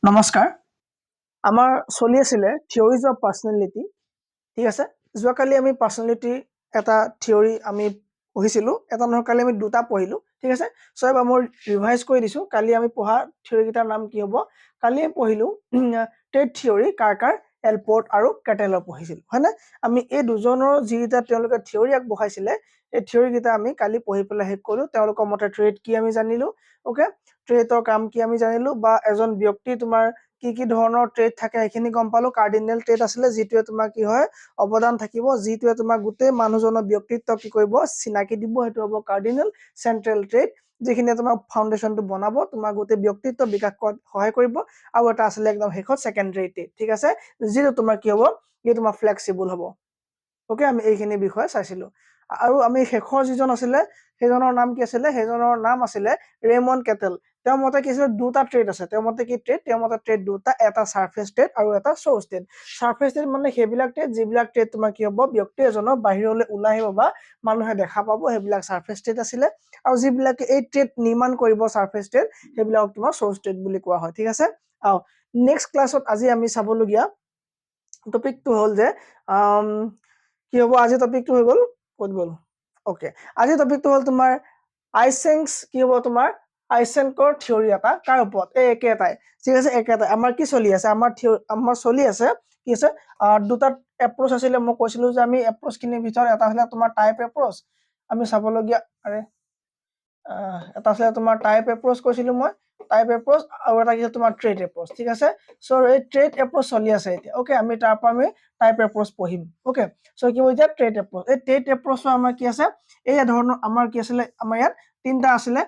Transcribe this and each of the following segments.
নমস্কাৰ আমাৰ চলি আছিলে থিওৰিজ অফ পাৰ্সোনালিটি ঠিক আছে যোৱাকালি আমি পাৰ্সোনালিটি এটা থিওৰি আমি পঢ়িছিলো এটা নহয় কালি আমি দুটা পঢ়িলো ঠিক আছে সো এবাৰ মই ৰিভাইজ কৰি দিছো কালি আমি পঢ়া থিওৰি কিটাৰ নাম কি হ'ব কালি আমি পঢ়িলো ট্ৰেড থিওৰি কাৰ্কাৰ এলপৰ্ট আৰু কেটেলৰ পঢ়িছিলো হয়নে আমি এই দুজনৰ যিটা তেওঁলোকে থিওৰি আগবঢ়াইছিলে এই থিওৰি কিটা আমি কালি পঢ়ি পেলাই শেষ কৰিলো তেওঁলোকৰ মতে ট্ৰেড কি আমি জানিলো ওকে ট্ৰেডৰ কাম কি আমি জানিলো বা এজন ব্যক্তি তোমাৰ কি ধৰণৰ ট্ৰেড থাকে এখিনি গম পালো কাৰ্ডিনেল ট্ৰেড আছিলে যিটোৱে তোমাৰ কি হয় অৱদান থাকিব যিটোৱে তোমাৰ গোটেই মানুহজনৰ ব্যক্তিত্ব কি কৰিব চিনাকি দিব হেতু হ'ব কাৰ্ডিনেল সেন্ট্ৰেল ট্ৰেড যিখিনি তোমাৰ ফাউন্ডেশনটো বনাব তোমাৰ গোটেই ব্যক্তিত্ব বিকাশ কৰাত সহায় কৰিব আৰু এটা আছিলে একদম হেকত সেকেন্ডাৰী ট্ৰেড ঠিক আছে যিটো তোমাৰ কি হ'ব এই তোমাৰ ফ্লেক্সিবল হ'ব ওকে আমি এইখিনি বিষয় চাইছিলো আৰু আমি শেষৰ যিজন আছিলে সেইজনৰ নাম কি আছিলে সেইজনৰ নাম আছিলে ৰেমন কেটেল তেওঁৰ মতে কি আছিল দুটা ট্ৰেড আছে তেওঁৰ মতে কি ট্ৰেড তেওঁৰ মতে ট্ৰেড দুটা এটা সাৰফেস ট্ৰেড আৰু এটা সোৰ্স ট্ৰেড সাৰফেস ট্ৰেড মানে সেইবিলাক ট্ৰেড যিবিলাক ট্ৰেড তোমাৰ কি হ'ব ব্যক্তি এজনৰ বাহিৰলৈ ওলাই আহিব বা মানুহে দেখা পাব সেইবিলাক সাৰফেস ট্ৰেড আছিলে আৰু যিবিলাক এই ট্ৰেড নিৰ্মাণ কৰিব সাৰফেস ট্ৰেড সেইবিলাক তোমাৰ সোৰ্স ট্ৰেড বুলি কোৱা হয় ঠিক আছে আৰু নেক্সট ক্লাছত আজি আমি চাবলগীয়া টপিকটো হ'ল যে কি হ'ব আজি টপিকটো হৈ গ'ল ক'ত গ'ল ওকে আজি টপিকটো হ'ল তোমাৰ আইসেংস কি হ'ব তোমাৰ আইসেংকৰ থিওৰি এটা কাৰ ওপৰত এই একেটাই ঠিক আছে একেটাই আমাৰ কি চলি আছে আমাৰ চলি আছে কি আছে দুটা এপ্ৰোচ আছিলে মই কৈছিলো যে আমি এপ্ৰোচ খিনি ভিতৰত এটা হলে তোমাৰ টাইপ এপ্ৰোচ আমি চাবলগীয়া আৰে এটা আছে তোমাৰ টাইপ এপ্ৰোচ কৈছিলো মই টাইপ এপ্ৰোচ আৰু এটা কি তোমাৰ ট্ৰেড এপ্ৰোচ ঠিক আছে সো এই ট্ৰেড এপ্ৰোচ চলি আছে এতিয়া ওকে আমি তাৰ পৰা আমি টাইপ এপ্ৰোচ পঢ়িম ওকে সো কি হৈ যায় ট্ৰেড এপ্ৰোচ এই ট্ৰেড এপ্ৰোচৰ আমাৰ কি আছে এই ধৰণৰ আমাৰ কি আছিলে আমাৰ ইয়াত তিনটা আছিলে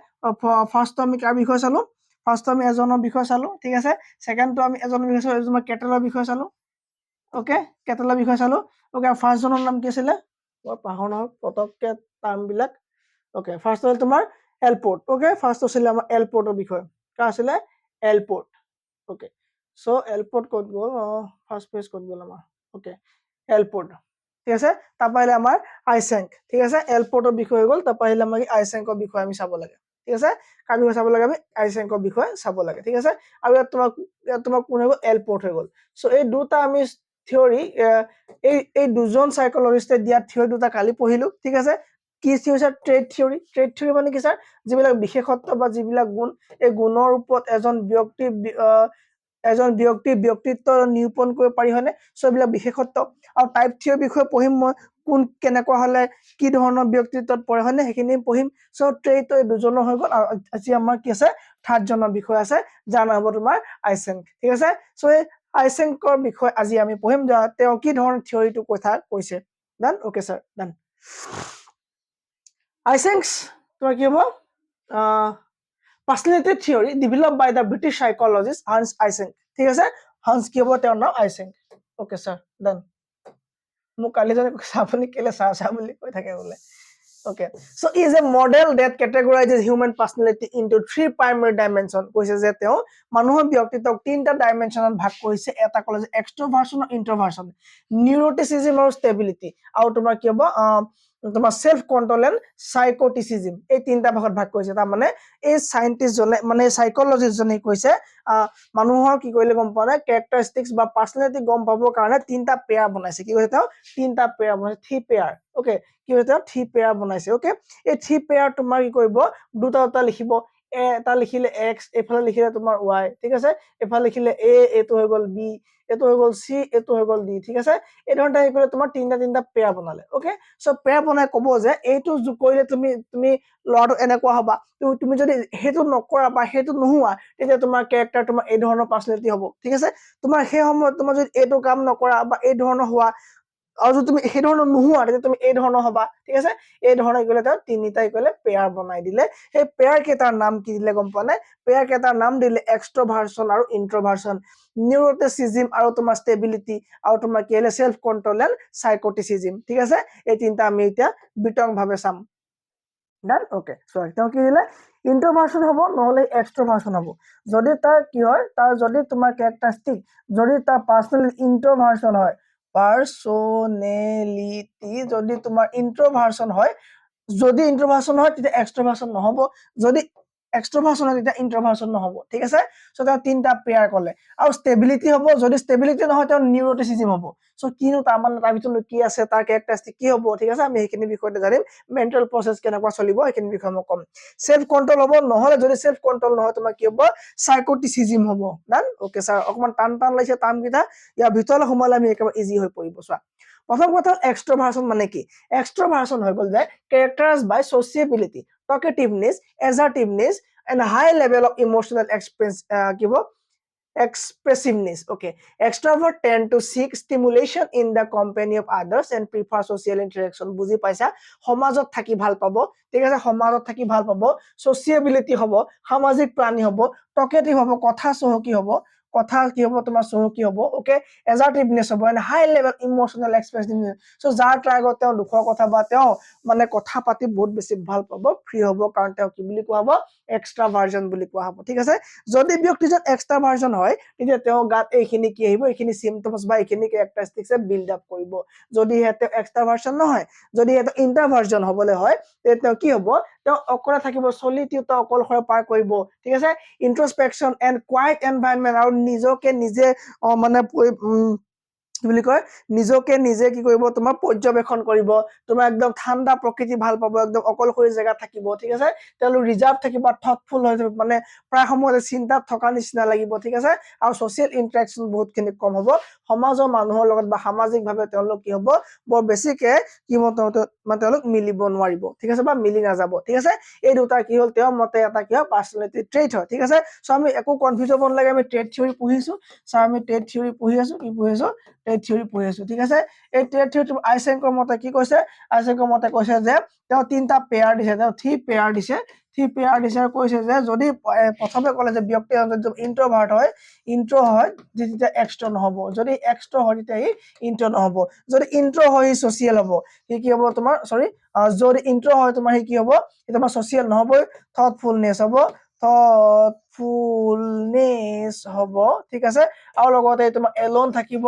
ফাৰ্স্ট আমি কাৰ বিষয় চালো ফাৰ্স্ট আমি এজনৰ বিষয় চালো ঠিক আছে সেকেন্ডটো আমি এজনৰ বিষয় চালো তোমাৰ কেটেলৰ বিষয় চালো ওকে কেটেলৰ বিষয় চালো ওকে ফাৰ্স্ট জনৰ নাম কি আছিলে মই পাহৰনা পতককে টাৰ্ম বিলাক ওকে ফাৰ্স্ট হ'ল তোমাৰ এলপোৰ্ট ওকে ফাৰ্স্ট আছিল আমাৰ এলপোৰ্টৰ বিষয় কা আছিলে এলপোৰ্ট ওকে সো এলপোৰ্ট কোড গ'ল ফাৰ্স্ট পেজ কোড গ'ল আমাৰ ওকে এলপোৰ্ট ঠিক আছে তাৰপৰ আহিলে আমাৰ আইসেংক ঠিক আছে এলপোৰ্টৰ বিষয় হৈ গ'ল তাৰপৰ আহিলে আমাৰ আইসেংকৰ বিষয় আমি চাব লাগে ঠিক আছে কাৰ বিষয় চাব লাগে আমি আইসেংকৰ বিষয় চাব লাগে ঠিক আছে আৰু ইয়াত তোমাক কোন হৈ গ'ল এলপোৰ্ট হৈ গ'ল সো এই দুটা আমি থিওৰি এই দুজন সাইকোলজিস্টে দিয়া থিওৰি দুটা কালি পঢ়িলো ঠিক আছে কি হৈছে ট্ৰেড থিওৰি মানে কি স্যাৰ যিবিলাক বিশেষত্ব বা যিবিলাক গুণ এই গুণৰ ওপৰত এজন ব্যক্তিত্ব নিৰূপণ কৰিব পাৰি হয়নে সো এইবিলাক বিশেষত্ব আৰু টাইপ থিওৰি বিষয়ে পঢ়িম মই কোন কেনেকুৱা হলে কি ধৰণৰ ব্যক্তিত্বত পৰে হয়নে সেইখিনি পঢ়িম সো ট্ৰেড এই দুজনৰ হৈ গ'ল আৰু আজি আমাৰ কি আছে থাৰ্ড জনৰ বিষয় আছে যাৰ নাম হ'ব তোমাৰ আইসেংক ঠিক আছে সো এই আইসেংকৰ বিষয় আজি আমি পঢ়িম যা তেওঁ কি ধৰণৰ থিওৰিটো কথা কৈছে ডান ওকে স্যাৰ ডান আইসেংকস তোমাৰ কি হ'ব personality theory developed by the British psychologist Hans Eysenck ঠিক আছে হান্স কি হ'ব তেওঁৰ নাম আইসেংক ওকে স্যার ডান মোক কালি জনে আপুনি কেলে চা বুলি কৈ থাকে বোলে okay so is a model that categorizes human personality into three primary dimension কৈছে যে তেওঁ মানুহৰ ব্যক্তিত্বক তিনটা ডাইমেনশনত ভাগ কৰিছে এটা কলে যে এক্সট্ৰোভাৰ্সন আৰু ইন্ট্ৰোভাৰ্সন নিউৰোটিসিজম আৰু ষ্টেবিলিটি আৰু তোমাৰ কি হ'ব তোমাৰ সেলফ কন্ট্ৰোল এন্ড সাইকোটিসিজম এই তিনটা ভাগত ভাগ কৰিছে তাৰ মানে এই সাইন্টিস্ট জনে মানে সাইকোলজিষ্ট জনে কৈছে মানুহৰ কি কৰিলে গম পোৱা নাই ক্যাৰেক্টাৰিস্টিক্স বা পাৰ্সোনালিটি গম পাবৰ কাৰণে তিনটা পেয়াৰ বনাইছে কি কৈছে তেওঁ তিনটা পেয়াৰ বনাইছে থ্ৰী পেয়াৰ ওকে কি কৈছে তেওঁ থ্ৰী পেয়াৰ বনাইছে ওকে এই থ্ৰী পেয়াৰ তোমাৰ কি কৰিব দুটা লিখিব এটা লিখিলে এক্স এফালে লিখিলে তোমাৰ ওয়াই ঠিক আছে এফালে লিখিলে এ এটো হৈ গ'ল বি এটো হৈ গ'ল সি এটো হৈ গ'ল ডি ঠিক আছে এই ধৰণে কি কৰিলে তোমাৰ তিনটা পেয়াৰ বনালে ওকে সো পেয়াৰ বনাই ক'ব যে এইটো যোগ কৰিলে তুমি লৰাটো এনেকুৱা হবা তুমি যদি হেতু নকৰা বা হেতু নোহোৱা তেতিয়া তোমাৰ ক্যাৰেক্টাৰ তোমাৰ এই ধৰণৰ পাৰ্সোনালিটি হ'ব ঠিক আছে তোমাৰ সেই সময়ত তোমাৰ যদি এইটো কাম নকৰা বা এই ধৰণৰ হোৱা আৰু যদি তুমি এই ধৰণৰ নোহোৱা তেতিয়া তুমি এই ধৰণৰ হবা ঠিক আছে এই ধৰণৰ গলে তেওঁ তিনিটাই গলে পেয়াৰ বনাই দিলে সেই পেয়াৰ কেটাৰ নাম কি দিলে গম পোৱা নাই পেয়াৰ কেটাৰ নাম দিলে এক্সট্ৰোভাৰ্সন আৰু ইন্ট্ৰোভাৰ্সন নিউৰোটিসিজম আৰু তোমাৰ ষ্টেবিলিটি আৰু তোমাৰ কি হলে সেলফ কন্ট্ৰোল এন্ড সাইকোটিসিজম ঠিক আছে এই তিনটা আমি এতিয়া বিতং ভাবে চাম ডান ওকে সো তেওঁ কি দিলে ইন্ট্ৰোভাৰ্সন হ'ব নহলে এক্সট্ৰোভাৰ্সন হ'ব যদি তাৰ কি হয় তাৰ যদি তোমাৰ ক্যাৰেক্টাৰিস্টিক যদি তাৰ পাৰ্সোনালিটি ইন্ট্ৰোভাৰ্সন হয় পাৰ্সোনেলিটি যদি তোমাৰ ইন্ট্ৰোভাৰ্সন হয় যদি ইন্ট্ৰোভাৰ্সন হয় তেতিয়া এক্সট্ৰোভাৰ্সন নহব যদি এক্সট্ৰভাৰ্সন হয় তেতিয়া ইন্ট্ৰভাৰ্সন নহব ঠিক আছে সো তেওঁ তিনটা পেয়াৰ কলে আৰু ষ্টেবিলিটি হ'ব যদি ষ্টেবিলিটি নহয় তেওঁ নিউৰোটিসিজম হ'ব সো কিনো তাৰ মানে তাৰ ভিতৰত কি আছে তাৰ ক্যাৰেক্টাৰিষ্টিক কি হ'ব ঠিক আছে আমি এইখিনি বিষয়তে জানিম মেন্টাল প্ৰসেস কেনেকুৱা চলিব এইখিনি বিষয় মই কম সেলফ কন্ট্ৰোল হ'ব নহলে যদি সেলফ কন্ট্ৰোল নহয় তোমাৰ কি হ'ব সাইকোটিসিজম হ'ব ডান ওকে স্যাৰ অকমান টান লাগিছে টান কিটা ইয়াৰ ভিতৰলৈ সোমালে আমি একেবাৰে ইজি হৈ পৰিব চোৱা প্ৰথম কথা এক্সট্ৰোভাৰ্সন মানে কি এক্সট্ৰোভাৰ্সন হৈ গল যে characterized by sociability talkativeness assertiveness and high level of emotional expressiveness okay extrovert tend to seek stimulation in the company of others and prefer social interaction বুজি পাইছা সমাজত থাকি ভাল পাব ঠিক আছে সমাজত থাকি ভাল পাব sociability হ'ব সামাজিক প্ৰাণী হ'ব টকেটিভ হ'ব কথা চহকি হ'ব কথা কি হ'ব তোমাৰ চহকি হ'ব ওকে assertiveness হ'ব and high level emotional expressiveness so যাৰ ট্ৰাগত তেওঁ দুখৰ কথা বা তেওঁ মানে কথা পাতি বহুত বেছি ভাল পাব ফ্ৰী হ'ব কাৰণ তেওঁ কি বুলি কোৱা হ'ব এক্সট্ৰাভাৰ্জন বুলি কোৱা হ'ব ঠিক আছে যদি ব্যক্তিজন এক্সট্ৰাভাৰ্জন হয় তেতিয়া তেওঁ গাত এইখিনি কি আহিব এইখিনি সিম্পটমস বা এইখিনি ক্যাৰেক্টাৰিষ্টিক্স বিল্ড আপ কৰিব যদি হেতে এক্সট্ৰাভাৰ্জন নহয় যদি হেতে ইন্ট্ৰাভাৰ্জন হ'বলে হয় তেতিয়া কি হ'ব তেওঁ অকলে থাকিব সলিটিউড অকলশৰে পাৰ কৰিব ঠিক আছে ইন্ট্ৰস্পেকশন এন্ড কোৱাইট এনভায়ৰনমেন্ট আৰু নিজকে নিজে মানে কি বুলি কয় নিজকে নিজে কি কৰিব তোমাৰ পৰ্যবেক্ষণ কৰিব তোমাৰ একদম ঠাণ্ডা প্ৰকৃতি ভাল পাব একদম অকলশৰী জায়গা থাকিব ঠিক আছে তেওঁলোক ৰিজাৰ্ভ থাকিব থটফুল হৈ মানে প্ৰায় সময়তে চিন্তাত থকা নিচিনা লাগিব ঠিক আছে আৰু সোশ্যাল ইন্টাৰেকশন বহুতখিনি কম হ'ব সমাজৰ মানুহৰ লগত বা সামাজিকভাৱে তেওঁলোক কি হ'ব বৰ বেছিকে কি মানে তেওঁলোক মিলিব নোৱাৰিব ঠিক আছে বা মিলি নাযাব ঠিক আছে এই দুটা কি হ'ল তেওঁৰ মতে এটা কি হয় পাৰ্সোনালিটি ট্ৰেট হয় ঠিক আছে সো আমি একো কনফিউজ হ'ব নালাগে আমি ট্ৰেট থিওৰি পঢ়িছো সো আমি ট্ৰেট থিওৰি পঢ়ি আছো কি পঢ়িছো ট্ৰেট থিওৰি পঢ়ি আছো ঠিক আছে এই ট্ৰেট থিওৰি আইসেংকৰ মতে কি কৈছে আইসেংকৰ মতে কৈছে যে তেওঁ তিনটা পেয়াৰ দিছে তেওঁ থ্ৰী পেয়াৰ দিছে থ্ৰী পেয়াৰ দিছে কৈছে যে যদি প্ৰথমে ক'লে যে ব্যক্তি ইন্ট্ৰোভাৰ্ট হয় ইন্ট্ৰো হয় যেতিয়া এক্সট্ৰো নহব যদি এক্সট্ৰো হয় তেতিয়া ইন্ট্ৰো নহব যদি ইন্ট্ৰো হয় সোশ্যাল হ'ব কি হ'ব তোমাৰ সৰি যদি ইন্ট্ৰো হয় তোমাৰ কি হ'ব তোমাৰ সোশ্যাল নহবই থটফুলনেস হ'ব থটফুলনেস হ'ব ঠিক আছে আৰু লগতে তোমাৰ এলোন থাকিব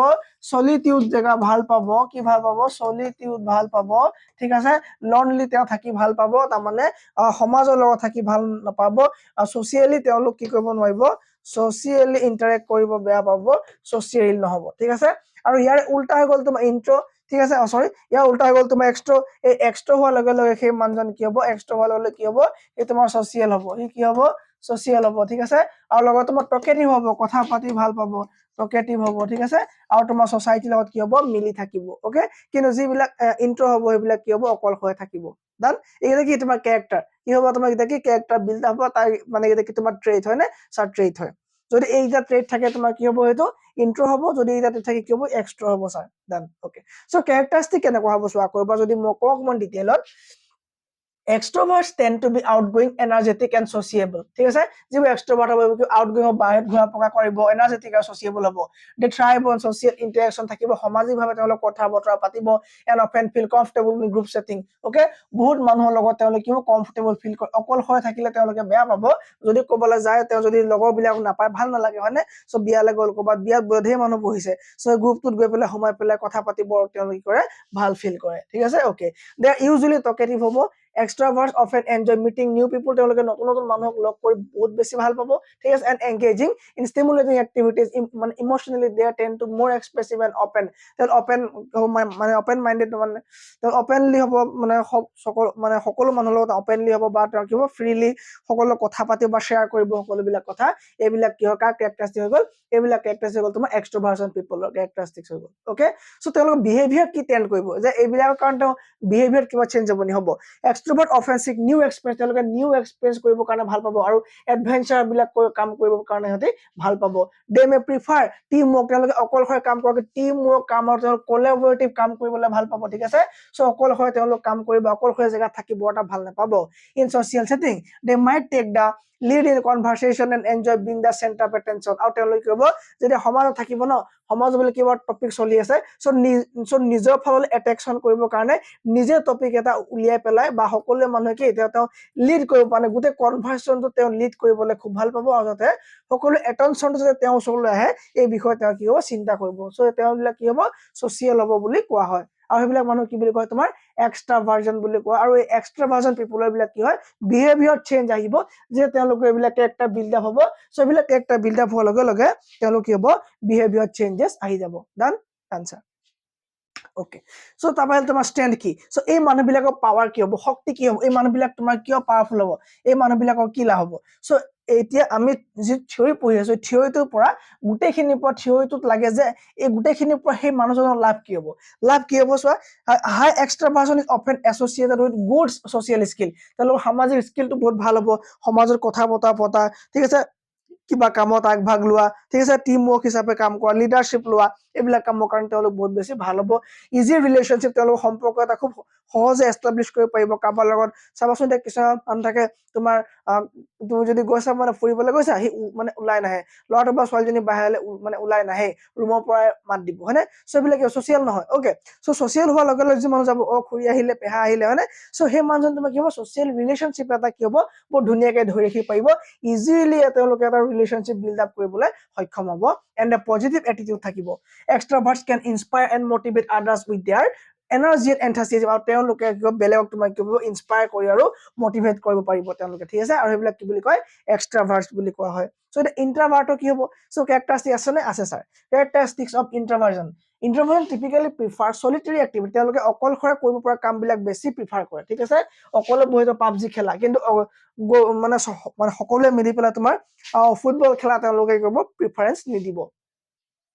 সলিটিউড জায়গা ভাল পাব কি ভাল পাব সলিটিউড ভাল পাব ঠিক আছে লনলি তেওঁ থাকি ভাল পাব তাৰ মানে সমাজৰ লগত থাকি ভাল নাপাব সোশ্যালি তেওঁলোক কি কৰিব নোৱাৰিব সোশ্যালি ইন্টাৰেক্ট কৰিব বেয়া পাব সোশ্যাল নহব ঠিক আছে আৰু ইয়াৰ উল্টা হৈ গ'ল তোমাৰ ইন্ট্ৰো ঠিক আছে সৰি ইয়াৰ উল্টা হৈ গ'ল তোমাৰ এক্সট্ৰো এই এক্সট্ৰো হোৱাৰ লগে লগে সেই মানুহজন কি হ'ব এক্সট্ৰো হোৱাৰ লগে কি হ'ব এই তোমাৰ সোশ্যাল হ'ব ই কি হ'ব সোশ্যাল হ'ব ঠিক আছে আৰু লগত তোমাৰ টকেটিভ হ'ব কথা পাতি ভাল পাব টকেটিভ হ'ব ঠিক আছে আৰু তোমাৰ সোসাইটিৰ লগত কি হ'ব মিলি থাকিব ওকে কিন্তু যিবিলাক ইন্ট্ৰো হ'ব সেইবিলাক কি হ'ব অকলশৰে থাকিব ডান এইটা কি তোমাৰ ক্যাৰেক্টাৰ কি হ'ব তোমাৰ এটা কি ক্যাৰেক্টাৰ বিল্ড আপ তাৰ মানে এটা কি তোমাৰ ট্ৰেট হয় না সাৰ ট্ৰেট হয় যদি এইটা ট্ৰেট থাকে তোমাৰ কি হ'ব হেতু ইন্ট্ৰো হ'ব যদি এইটা ট্ৰেট থাকে কি হ'ব এক্সট্ৰো হ'ব স্যাৰ ডান ওকে সো ক্যাৰেক্টাৰিষ্টিক কেনেকুৱা হ'ব চোৱা কৰিবা যদি মই কক মন ডিটেইলত Extroverts tend to be outgoing, energetic and sociable. ঠিক আছে যিবোৰ extrovert হ'ব outgoing বাহিৰত ঘূৰা পকা কৰিব energetic আৰু sociable হ'ব they thrive on social interaction থাকিব সামাজিকভাৱে তেওঁলোক কথা বতৰা পাতিব and often feel comfortable in group setting okay বহুত মানুহৰ লগত তেওঁলোক কি comfortable feel কৰে অকলশৰে থাকিলে তেওঁলোকে বেয়া পাব যদি ক'বলৈ যায় তেওঁ যদি লগৰ বিলাক নাপায় ভাল নালাগে হয়নে সো বিয়ালে গ'ল ক'বাত বিয়াত বধে মানুহ বহিছে সো গ্ৰুপটোত গৈ পেলাই সোমাই পেলাই কথা পাতিব তেওঁলোক কৰে ভাল ফিল কৰে ঠিক আছে okay they are usually talkative হ'ব Extroverts often enjoy meeting new people তেওঁলোকে নতুন নতুন মানুহক লগ কৰি বহুত বেছি ভাল পাব ঠিক আছে and engaging in stimulating activities মানে emotionally they tend to more expressive and open মানে open minded মানে openly হ'ব মানে সকলো মানুহৰ লগত openly হ'ব বা তেওঁ কি হ'ব freely সকলো কথা পাতিব বা শেয়াৰ কৰিব সকলো বিলাক কথা এইবিলাক কি হয় কাৰ ক্যাৰেক্টাৰিষ্টিক হৈ গ'ল এইবিলাক ক্যাৰেক্টাৰিষ্টিক হৈ গ'ল তোমাৰ এক্সট্ৰোভাৰ্সন পিপলৰ ক্যাৰেক্টাৰিষ্টিক্স হৈ গ'ল ওকে সো তেওঁলোকৰ বিহেভিয়াৰ কি টেন্ড কৰিব যে এইবিলাকৰ কাৰণ তেওঁ বিহেভিয়াৰ কিবা চেঞ্জ হ'ব নি হ'ব Extrovert often seek new experience তেওঁলোকে নিউ এক্সপেৰিয়েন্স কৰিব কাৰণে ভাল পাব আৰু এডভেঞ্চাৰ বিলাক কাম কৰিব কাৰণে সিহঁতে ভাল পাব they may prefer team work তেওঁলোকে অকলশৰে কাম কৰে টিম ৱৰ্ক কামৰ তেওঁলোক কোলাবৰেটিভ কাম কৰিবলৈ ভাল পাব ঠিক আছে সো অকলশৰে তেওঁলোক কাম কৰিব অকলশৰে জায়গা থাকিব এটা ভাল নাপাব in social setting they might take the lead in conversation and enjoy being the center of attention আৰু তেওঁলোক কি হ'ব যদি সমাজত থাকিব ন সমাজ বুলি কিবা টপিক চলি আছে সো নিজৰ ফাললৈ এট্ৰেকশন কৰিবৰ কাৰণে নিজে টপিক এটা উলিয়াই পেলাই বা সকলো মানুহে কি এতিয়া তেওঁ লিড কৰিব মানে গোটে কনভাৰসেশনটো তেওঁ লিড কৰিবলৈ খুব ভাল পাব আৰু যাতে সকলো এটেনশনটো যাতে তেওঁ ওচৰলৈ আহে এই বিষয়ে তেওঁ কি হ'ব চিন্তা কৰিব সো তেওঁবিলাক কি হ'ব সোশ্যাল হ'ব বুলি কোৱা হয় আৰু সেইবিলাক মানুহ কি বুলি কয় তোমাৰ এক্সট্ৰাভাৰ্জন বুলি কোৱা আৰু এই এক্সট্ৰাভাৰ্জন পিপুলৰ বিলাক কি হয় বিহেভিয়ৰ চেঞ্জ আহিব যে তেওঁলোকৰ এইবিলাক কেৰেক্টাৰ বিল্ড আপ হ'ব সো এইবিলাক কেৰেক্টাৰ বিল্ড আপ হোৱাৰ লগে লগে তেওঁলোক কি হ'ব বিহেভিয়ৰ চেঞ্জেছ আহি যাব ডান আনসাৰ ওকে সো তাৰপৰা তোমাৰ ষ্ট্ৰেন্থ কি সো এই মানুহবিলাকৰ পাৱাৰ কি হ'ব শক্তি কি হ'ব এই মানুহবিলাক তোমাৰ কিয় পাৱাৰফুল হ'ব এই মানুহবিলাকৰ কি লাভ হ'ব সো এতিয়া আমি যি থিয়ৰি পঢ়ি আছো থিয়ৰিটোৰ পৰা গোটেইখিনিৰ পৰা থিয়ৰিটোত লাগে যে এই গোটেইখিনিৰ পৰা সেই মানুহজনৰ লাভ কি হ'ব চোৱা high extraversion is often associated with good social skill তেওঁলোকৰ সামাজিক স্কিলটো বহুত ভাল হ'ব সমাজত কথা বতৰা পতা ঠিক আছে কিবা কামত আগভাগ লোৱা ঠিক আছে টিম ৱৰ্ক হিচাপে কাম কৰা লিডাৰশ্বিপ লোৱা এইবিলাক কামৰ কাৰণে তেওঁলোক বহুত বেছি ভাল হ'ব ইজি ৰিলেশ্যনশ্বিপ তেওঁলোকৰ সম্পৰ্ক এটা খুব সহজে এষ্টাব্লিছ কৰিব পাৰিব কাৰোবাৰ লগত চাবাচোন এতিয়া কিছুমান মানুহ থাকে তোমাৰ তুমি যদি গৈছা মানে ফুৰিবলৈ গৈছা সি মানে ওলাই নাহে ল'ৰাটো বা ছোৱালীজনী বাহিৰলৈ মানে ওলাই নাহে ৰুমৰ পৰাই মাত দিব হয়নে চ' এইবিলাক ছ'চিয়েল নহয় অ'কে চ' ছ'চিয়েল হোৱাৰ লগে লগে যি মানুহ যাব খুৰী আহিলে পেহা আহিলে হয়নে চ' সেই মানুহজন তোমাৰ কি হ'ব ছ'চিয়েল ৰিলেশ্যনশ্বিপ এটা কি হ'ব বহুত ধুনীয়াকৈ ধৰি ৰাখিব পাৰিব ইজিলি তেওঁলোকে এটা ৰিলেশ্যনশ্বিপ বিল্ড আপ কৰিবলৈ সক্ষম হ'ব এণ্ড এ পজিটিভ এটিটিউড থাকিব extraverts can inspire and motivate others with their energy and enthusiasm আৰু তেওঁলোকে বেলেগক তোমাক কি কৰিব ইনস্পায়াৰ কৰি আৰু মটিভেট কৰিব পাৰিব তেওঁলোকে ঠিক আছে আৰু সেইবিলাক কি বুলি কয় এক্সট্ৰাভাৰ্টছ বুলি কোৱা হয় চ' এতিয়া ইন্ট্ৰাভাৰ্টৰ কি হ'ব চ' কেৰেক্টাৰিষ্টিক আছে নে আছে sir characteristics of introversion introversion typically prefer solitary activity তেওঁলোকে অকলশৰে কৰিব পৰা কামবিলাক বেছি প্ৰিফাৰ কৰে ঠিক আছে অকলে বহি পাবজি খেলা কিন্তু মানে সকলোৱে মিলি পেলাই তোমাৰ ফুটবল খেলা তেওঁলোকে কৰিব প্ৰিফাৰেঞ্চ নিদিব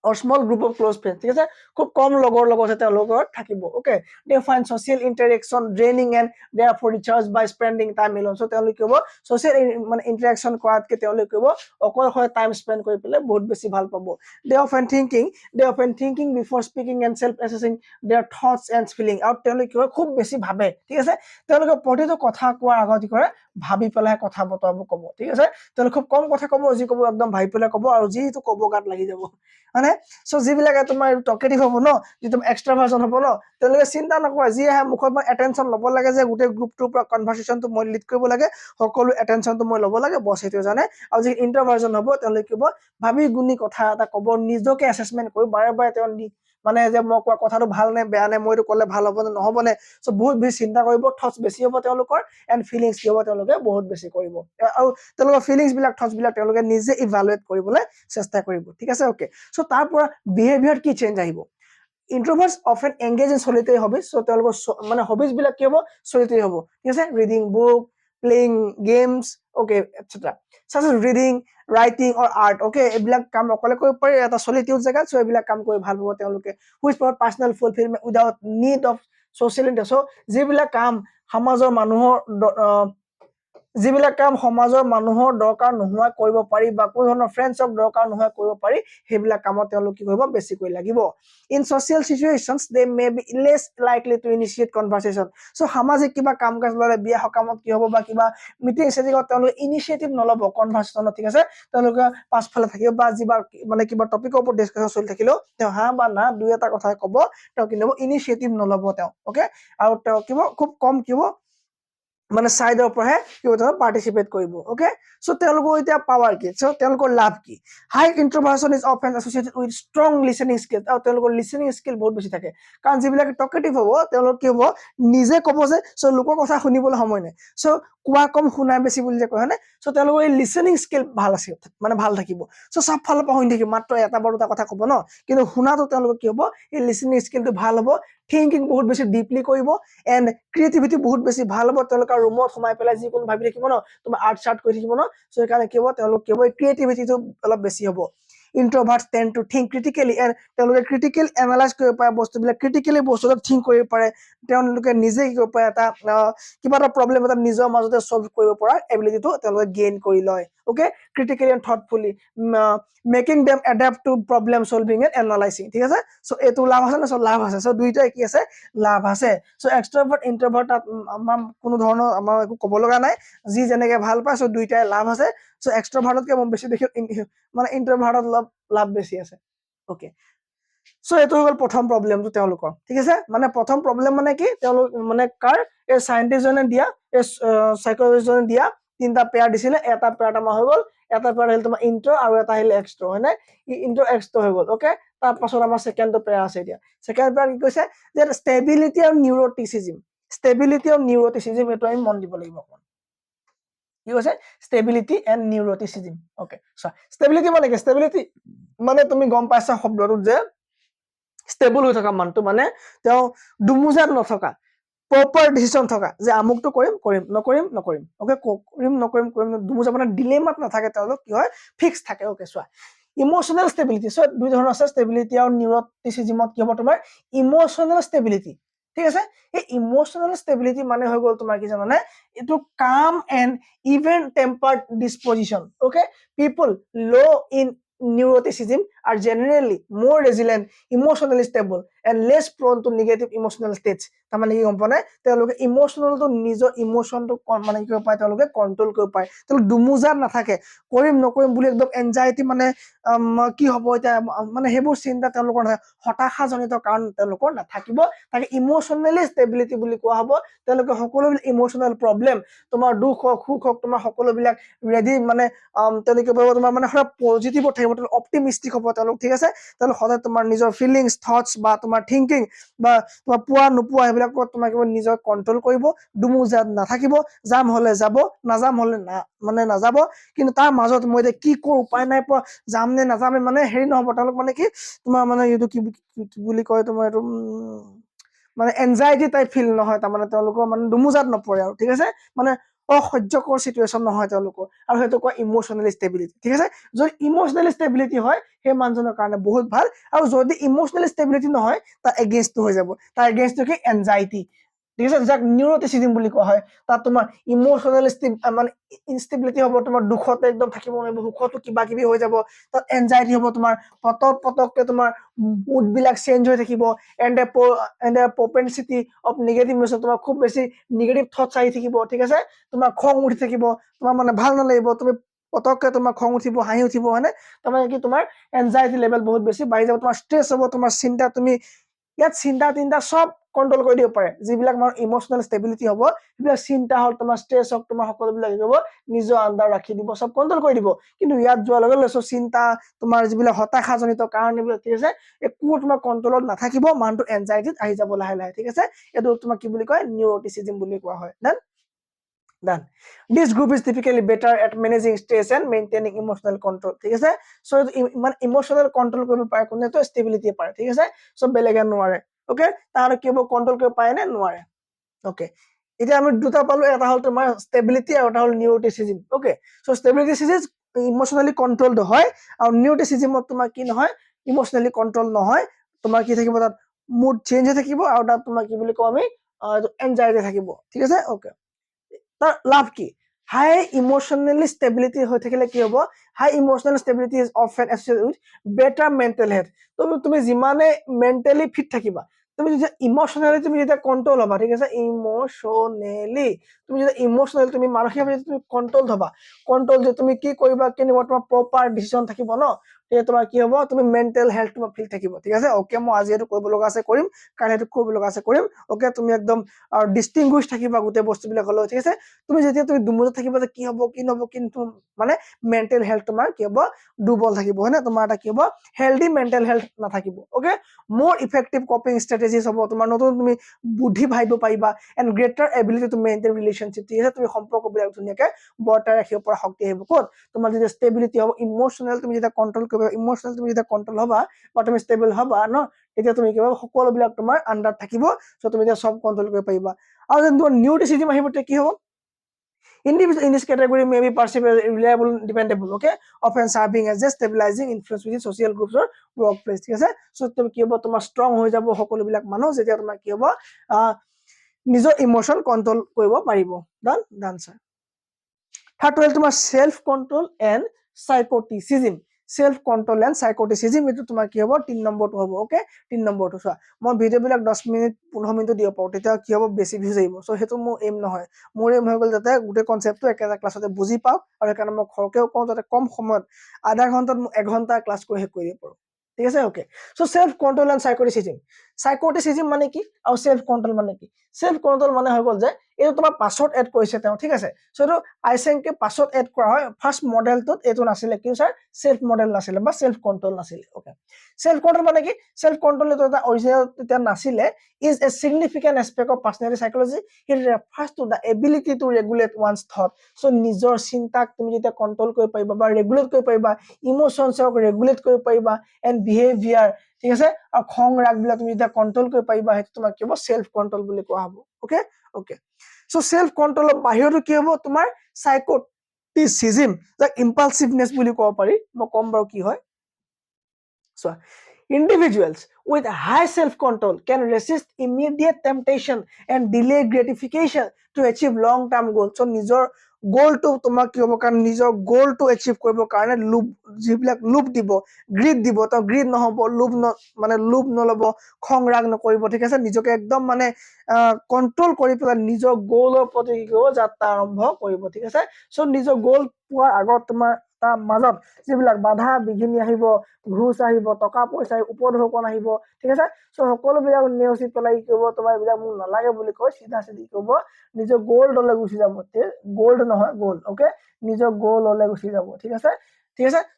or small group of close friends ঠিক আছে খুব কম লগৰ লগত তেওঁলোকৰ থাকিব okay they find social interaction draining and therefore recharge by spending time alone so তেওঁলোক কি হ'ব social মানে interaction কৰাতকে তেওঁলোক কি হ'ব অকলশৰে টাইম স্পেন্ড কৰি পেলাই বহুত বেছি ভাল পাব they often thinking before speaking and self assessing their thoughts and feeling আৰু তেওঁলোক কি হয় খুব বেছি ভাবে ঠিক আছে তেওঁলোকে প্ৰতিটো কথা কোৱাৰ আগত কি কৰে ভাবি পেলাই কথা বতৰাবোৰ ক'ব ঠিক আছে তেওঁলোক খুব কম কথা ক'ব যি ক'ব একদম ভাবি পেলাই ক'ব আৰু যিটো ক'ব গাত লাগি যাব মানে সো যিবিলাকে তোমাৰ টকেটিভ হ'ব ন যিটো এক্সট্ৰাভাৰ্জন হ'ব ন তেওঁলোকে চিন্তা নকৰে যি আহে মুখত মই এটেনশ্যন ল'ব লাগে যে গোটেই গ্ৰুপটোৰ পৰা কনভাৰ্চেশ্যনটো মই লিড কৰিব লাগে সকলো এটেনশ্যনটো মই ল'ব লাগে বছ সেইটো জানে আৰু যি ইন্ট্ৰাভাৰ্জন হ'ব তেওঁলোকে কি হ'ব ভাবি গুণি কথা এটা ক'ব নিজকে এছেছমেণ্ট কৰি বাৰে বাৰে তেওঁ মানে যে মই কোৱা কথাটো ভাল নে বেয়া নে মই এইটো ক'লে ভাল হ'ব নে নহ'ব নে চ' বহুত বেছি চিন্তা কৰিব থটছ বেছি হ'ব তেওঁলোকৰ এণ্ড ফিলিংছ কি হ'ব তেওঁলোকে বহুত বেছি কৰিব আৰু তেওঁলোকৰ ফিলিংছবিলাক থটছবিলাক তেওঁলোকে নিজে ইভালুৱেট কৰিবলৈ চেষ্টা কৰিব ঠিক আছে ওকে চ' তাৰ পৰা বিহেভিয়াৰ কি চেঞ্জ আহিব introverts often engage in solitary hobbies so' তেওঁলোকৰ মানে হবিজবিলাক কি হ'ব চলিটাৰী হ'ব ঠিক আছে reading book playing games okay etcetera such as reading writing or art okay এইবিলাক কাম অকলে কৰিব পাৰি এটা চলিটিউড জেগাত চ' এইবিলাক কাম কৰি ভাল পাব তেওঁলোকে which for personal fulfilment without need of social interest so' যিবিলাক কাম সমাজৰ মানুহৰ যিবিলাক কাম সমাজৰ মানুহৰ দৰকাৰ নোহোৱা কৰিব পাৰি বা কোনো ধৰণৰ ফ্ৰেণ্ডছক দৰকাৰ নোহোৱা কৰিব পাৰি সেইবিলাক কামত তেওঁলোক কি কৰিব বেছিকৈ লাগিব in social situations they may be less likely to initiate conversation so' সামাজিক কিবা কাম কাজ ল'লে বিয়া সকামত কি হ'ব বা কিবা মিটিং চেটিঙত তেওঁলোকে ইনিচিয়েটিভ নল'ব কনভাৰ্চেশ্যনত ঠিক আছে তেওঁলোকে পাছফালে থাকিব বা যিবা মানে কিবা টপিকৰ ওপৰত ডিছকাশ্যন চলি থাকিলেও তেওঁ হা বা না দুই এটা কথা ক'ব তেওঁ কি হ'ব ইনিচিয়েটিভ নল'ব তেওঁ ওকে আৰু তেওঁ কি হ'ব খুব কম কি হ'ব মানে সাইডৰ পৰাহে কিবা পাৰ্টিচিপেট কৰিব ওকে চ' তেওঁলোকৰ এতিয়া পাৱাৰ কি চ' তেওঁলোকৰ লাভ কি high introversion is often associated with strong listening skill আৰু তেওঁলোকৰ লিচনিং স্কিল বহুত বেছি থাকে কাৰণ যিবিলাক টকেটিভ হ'ব তেওঁলোক কি হ'ব নিজে ক'ব যে চ' লোকৰ কথা শুনিবলৈ সময় নাই চ' কোৱা কম শুনা বেছি বুলি যে কয় হয়নে চ' তেওঁলোকৰ এই লিচনিং স্কিল ভাল আছে মানে ভাল থাকিব চ' চব ফালৰ পৰা শুনি থাকিব মাত্ৰ এটা বা দুটা কথা ক'ব ন কিন্তু শুনাটো তেওঁলোকৰ কি হ'ব এই লিচনিং স্কিলটো ভাল হ'ব থিংকিং বহুত বেছি ডিপলি কৰিব এণ্ড ক্ৰিয়েটিভিটি বহুত বেছি ভাল হ'ব তেওঁলোকৰ ৰুমত সোমাই পেলাই যিকোনো ভাবি থাকিব ন তোমাৰ আৰ্ট চাৰ্ট কৰি থাকিব ন চ' সেইকাৰণে কি হ'ব তেওঁলোক কি হ'ব ক্ৰিয়েটিভিটিটো অলপ বেছি হ'ব introverts tend to think critically and তেওঁলোকে ক্ৰিটিকেল এনালাইজ কৰিব পাৰে বস্তুবিলাক ক্ৰিটিকেলি বস্তুটো থিংক কৰিব পাৰে তেওঁলোকে নিজে কি কৰিব পাৰে এটা কিবা এটা প্ৰব্লেম এটা নিজৰ মাজতে চল্ভ কৰিব পৰা এবিলিটিটো তেওঁলোকে গেইন কৰি লয় okay critically and thoughtfully making them adapt to problem solving and analysing ঠিক আছে চ' এইটো লাভ আছে নে চ' লাভ আছে চ' দুইটাই কি আছে লাভ আছে চ' এক্সট্ৰাভাৰ্ট ইন্ট্ৰভাৰ্ট তাত আমাৰ কোনো ধৰণৰ আমাৰ একো ক'ব লগা নাই যি যেনেকে ভাল পায় চ' দুইটাই লাভ আছে চ' এক্সট্ৰাভাৰ্টতকৈ মই বেছি দেখি মানে ইন্ট্ৰভাৰ্টত লাভ বেছি আছে ওকে চ' এইটো হৈ গ'ল প্ৰথম প্ৰব্লেমটো তেওঁলোকৰ ঠিক আছে মানে প্ৰথম প্ৰব্লেম মানে কি তেওঁলোক মানে কাৰ এই চাইণ্টিষ্টজনে দিয়া এই চাইক'লজিষ্টজনে দিয়া তিনটা পেয়াৰ দিছিলে এটা পেয়াৰ আমাৰ হৈ গ'ল এটা পেয়াৰ আহিল তোমাৰ ইন্ট্ৰ আৰু এটা আহিল এক্সট্ৰ হয় না ইন্ট্ৰ এক্সট্ৰ হৈ গ'ল ওকে তাৰ পাছত আমাৰ সেকেন্ড পেয়াৰ আছে এতিয়া সেকেন্ড পেয়াৰ কি কৈছে যে ষ্টেবিলিটি আৰু নিউৰোটিসিজম এটো আমি মন দিব লাগিব কি কৈছে stability and neuroticism okay so stability মানে কি ষ্টেবিলিটি মানে তুমি গম পাইছা শব্দটোত যে ষ্টেবল হৈ থকা মানটো মানে তেওঁ দুমুজাত নথকা প্ৰপাৰ ডিসিশন থকা যে আমুকটো কৰিম নকৰিম ওকে কৰিম দুমুজা মানে ডিলেমাত নাথাকে তেওঁলোক কি হয় ফিক্স থাকে okay so emotional stability so দুই ধৰণৰ আছে ষ্টেবিলিটি আৰু নিউৰোটিসিজমত কি হ'ব তোমাৰ ইমোশনাল ষ্টেবিলিটি ঠিক আছে এই ইমোশনাল ষ্টেবিলিটি মানে হৈ গ'ল তোমাৰ কি জানানে এটো কাম and even tempered disposition okay people low in neuroticism are generally more resilient, emotionally stable and less prone to negative emotional states. তাৰমানে কি গম পোৱা নাই তেওঁলোকে ইমোশনালটো নিজৰ ইমোশনটো মানে কি পায় তেওঁলোকে কন্ট্ৰোল কৰিব পায় তেওঁলোক দুমুজাত নাথাকে কৰিম নকৰিম বুলি একদম এনজাইটি মানে কি হ'ব এটা মানে হেবোৰ চিন্তা তেওঁলোকৰ নহয় হতাশাজনিত কাৰণ তেওঁলোকৰ নাথাকিব তাকে ইমোশনালি ষ্টেবিলিটি বুলি কোৱা হ'ব তেওঁলোকে সকলো ইমোশনাল প্ৰবলেম তোমাৰ দুখ হওক সুখ হওক তোমাৰ সকলো বিলাক ৰেডি মানে তেওঁলোকে তোমাৰ মানে সদায় পজিটিভ থাকিব অপটিমিষ্টিক হ'ব তেওঁলোক ঠিক আছে তেওঁলোক সদায় তোমাৰ নিজৰ ফিলিংছ থটছ বা তোমাৰ থিংকিং বা তোমাৰ পোৱা নোপোৱা সেইবিলাকত তোমাক নিজৰ কন্ট্ৰোল কৰিব দুমুজাত নাথাকিব জাম হলে যাব নাজাম হলে মানে নাযাব কিন্তু তাৰ মাজত মই কি কৰো উপায় নাই পোৱা জাম নে নাজামে মানে হেৰি নহব তেওঁলোক মানে কি তোমাৰ মানে এইটো কি বুলি কয় তোমাৰ এইটো মানে এনজাইটি টাইপ ফিল নহয় তাৰমানে তেওঁলোকৰ মানে দুমুজাত নপৰে আৰু ঠিক আছে মানে অসহ্যকৰ সিচুৱেশ্যন নহয় তেওঁলোকৰ আৰু সেইটো কয় ইমোশনালি ষ্টেবিলিটি ঠিক আছে যদি ইমোশনালি ষ্টেবিলিটি হয় সেই মানুহজনৰ কাৰণে বহুত ভাল আৰু যদি ইমোশনালি ষ্টেবিলিটি নহয় তাৰ এগেইনষ্টটো হৈ যাব তাৰ এগেইনষ্টটো কি এনজাইটি ঠিক আছে যাক নিউৰোটিসিজম বুলি কোৱা হয় তাত তোমাৰ ইমোশনাল মানে ইনষ্টেবিলিটি হ'ব তোমাৰ দুখতে একদম থাকিব নোৱাৰিব সুখতো কিবা কিবি হৈ যাব তাত এনজাইটি হ'ব তোমাৰ পটককে তোমাৰ মুড বিলাক চেঞ্জ হৈ থাকিব and propensity of negative emotion তোমাৰ খুব বেছি নেগেটিভ থটছ আহি থাকিব ঠিক আছে তোমাৰ খং উঠি থাকিব তোমাৰ মানে ভাল নালাগিব তুমি পটককে তোমাৰ খং উঠিব হাঁহি উঠিব হয়নে তাৰমানে কি তোমাৰ এনজাইটি লেভেল বহুত বেছি বাঢ়ি যাব তোমাৰ ষ্ট্ৰেছ হ'ব তোমাৰ চিন্তা তুমি ইয়াত চিন্তা সব কন্ট্ৰোল কৰি দিব পাৰে যিবিলাক আমাৰ ইমোশনাল ষ্টেবিলিটি হ'ব সেইবিলাক চিন্তা হল তোমাৰ ষ্ট্ৰেছ হওক তোমাৰ সকলোবিলাক হ'ব নিজৰ আন্ডাৰ ৰাখি দিব সব কন্ট্ৰোল কৰি দিব কিন্তু ইয়াত যোৱাৰ লগে লগে চিন্তা তোমাৰ যিবিলাক হতাশাজনিত কাৰণ এইবিলাক ঠিক আছে একো তোমাৰ কন্ট্ৰোলত নাথাকিব মানুহটো এনজাইটিত আহি যাব লাহে লাহে ঠিক আছে এইটো তোমাক কি বুলি কয় নিউৰোটিসিজম বুলি কোৱা হয় done this group is typically better at managing stress and maintaining emotional control ঠিক আছে সো ইমান ইমোশনাল কন্ট্ৰোল কৰিব পাৰে কোনে তো ষ্টেবিলিটি পাৰে ঠিক আছে সো বেলেগে নোৱাৰে ওকে তাৰ কিবা কন্ট্ৰোল কৰিব পাৰে নে নোৱাৰে ওকে এতিয়া আমি দুটা পালো এটা হল তোমাৰ ষ্টেবিলিটি আৰু এটা হল neuroticism okay so stability is emotionally controlled হয় আৰু নিউৰোটিসিজমত তোমাৰ কি নহয় ইমোশনালি কন্ট্ৰোল নহয় তোমাৰ কি থাকিব তাত মুড চেঞ্জ হৈ থাকিব আৰু তাত তোমাৰ কি বুলি কওঁ আমি এনজাইটি থাকিব ঠিক আছে ওকে তাৰ লাভ কি হাই ইমোশনালি ষ্টেবিলিটি হৈ থাকিলে কি হ'ব high emotional stability is often associated with better mental health তুমি যিমানে মেণ্টেলি ফিট থাকিবা তুমি যেতিয়া ইমোশনালি তুমি যেতিয়া কন্ট্ৰোল হ'বা ঠিক আছে ইমোশনালি তুমি যেতিয়া ইমোশনালি তুমি মানসিকভাৱে তুমি কন্ট্ৰোল হ'বা কন্ট্ৰোল যে তুমি কি কৰিবা কেনেকুৱা তোমাৰ প্ৰপাৰ ডিসিশন থাকিব ন তেতিয়া তোমাৰ কি হ'ব তুমি মেণ্টেল হেলথ তোমাৰ ফিট থাকিব ঠিক আছে ওকে মই আজি এইটো কৰিব লগা আছে কৰিম কাইলৈ এইটো কৰিব লগা আছে কৰিম ওকে তুমি একদম ডিস্টিংগুইশ থাকিবা গোটেই বস্তুবিলাক হলো ঠিক আছে তুমি যেতিয়া তুমি দুমুজত থাকিবা যে কি হ'ব কি নহব কিন্তু মানে মেণ্টেল হেলথ তোমাৰ কি হ'ব দুৰ্বল থাকিব হয় না তোমাৰ এটা কি হ'ব হেলদি মেণ্টেল হেলথ নাথাকিব ওকে মোৰ ইফেক্টিভ কপিং ষ্ট্ৰেটেজিজ হ'ব তোমাৰ নতুন তুমি বুদ্ধি ভাবিব পাৰিবা and greater ability to maintain relationship ঠিক আছে তুমি সম্পৰ্কবিলাক ধুনীয়াকৈ বৰ্তাই ৰাখিব পৰা শক্তি আহিব ক'ত তোমাৰ যেতিয়া ষ্টেবিলিটি হ'ব ইমোশনাল তুমি যেতিয়া কন্ট্ৰোল কৰিবা ইমোশনাল তুমি যেতিয়া কন্ট্ৰোল হ'বা বা তুমি ষ্টেবল হ'বা ন তেতিয়া তুমি কি হ'ব সকলোবিলাক তোমাৰ আন্ডাৰ থাকিব সো তুমি এতিয়া সব কন্ট্ৰোল কৰিব পাৰিবা আৰু যদি তোমাৰ নিউৰোটিসিজম আহিব তেতিয়া কি হ'ব individuals in this category may be perceived as reliable dependable okay often serving as a stabilizing influence within social groups or workplace ঠিক আছে সো তুমি কি হ'ব তোমাৰ ষ্ট্ৰং হৈ যাব সকলোবিলাক মানুহ যেতিয়া তোমাৰ কি হ'ব নিজৰ ইমোশন কন্ট্ৰোল কৰিব পাৰিব ডান স্যাৰ থাৰ্ড হ'ল তোমাৰ self control and psychoticism self control and psychoticism এটো তোমাৰ কি হ'ব 3 নম্বৰটো হ'ব ওকে 3 নম্বৰটো চোৱা মই ভিডিঅ'বিলাক 10 মিনিট 15 মিনিট দিব পাৰো তেতিয়া কি হ'ব বেছি ভিউজ আহিব সো হেতু মোৰ এম নহয় মোৰ এম হৈ গ'ল যাতে গোটেই কনসেপ্টটো একেটা ক্লাছতে বুজি পাও আৰু সেইকাৰণে মই খৰকেও কওঁ যাতে কম সময়ত আধা ঘণ্টাত 1 ঘণ্টা ক্লাছ কৰি শেষ কৰিব পাৰো ঠিক আছে okay so self control and psychoticism মানে কি আৰু সেলফ কন্ট্ৰোল মানে কি সেলফ কন্ট্ৰোল মানে হৈ গ'ল যে এইটো তোমাৰ পাছত এড কৰিছে তেওঁ ঠিক আছে সো এইটো আইচেংকে পাছত এড কৰা হয় ফাৰ্স্ট মডেলটোত এইটো নাছিলে কি স্যাৰ সেলফ মডেল নাছিলে বা সেলফ কন্ট্ৰোল নাছিলে ওকে সেলফ কন্ট্ৰোল মানে কি সেলফ কন্ট্ৰোল এইটো এটা অৰিজিনাল তেতিয়া নাছিলে is a significant aspect of personality psychology it refers to the ability to regulate one's thought so নিজৰ চিন্তাক তুমি যেতিয়া কন্ট্ৰোল কৰিব পাৰিবা বা ৰেগুলেট কৰিব পাৰিবা ইমোশনছক ৰেগুলেট কৰিব পাৰিবা এন্ড বিহেভিয়াৰ ঠিক আছে আৰু খং ৰাগ বিলাক তুমি যেতিয়া কন্ট্ৰোল কৰিব পাৰিবা সেইটো তোমাক কি হ'ব সেলফ কন্ট্ৰোল বুলি কোৱা হ'ব ওকে ওকে সো সেলফ কন্ট্ৰোলৰ বাহিৰতো কি হ'ব তোমাৰ সাইকোটিসিজম যাক ইম্পালসিভনেস বুলি ক'ব পাৰি মই কম বাৰু কি হয় So, individuals with high self-control can resist immediate temptation and delay gratification to achieve long-term goals. So, নিজৰ goal to তোমাক কি হ'ব কাৰণ নিজৰ goal to achieve কৰিব কাৰণে লোভ যিবিলাক লোভ দিব গ্ৰীড দিব তো গ্ৰীড নহব লোভ মানে লোভ নলব খং ৰাগ নকৰিব ঠিক আছে নিজকে একদম মানে কন্ট্ৰোল কৰি পেলাই নিজৰ গোলৰ প্ৰতি কি কৰিব যাত্ৰা আৰম্ভ কৰিব ঠিক আছে সো নিজৰ গোল পোৱাৰ আগত তোমাৰ তাৰ মাজত যিবিলাক বাধা বিঘিনি আহিব ঘুষ আহিব টকা পইচা উপঢৌকন আহিব ঠিক আছে সো সকলোবিলাক নেওচি পেলাই কি কৰিব তোমাৰ এইবিলাক মোক নালাগে বুলি কৈ সিধা সিধি কৰিব নিজৰ গোল্ডলৈ গুচি যাব গোল্ড নহয় গোল ওকে নিজৰ গোললৈ গুচি যাব ঠিক আছে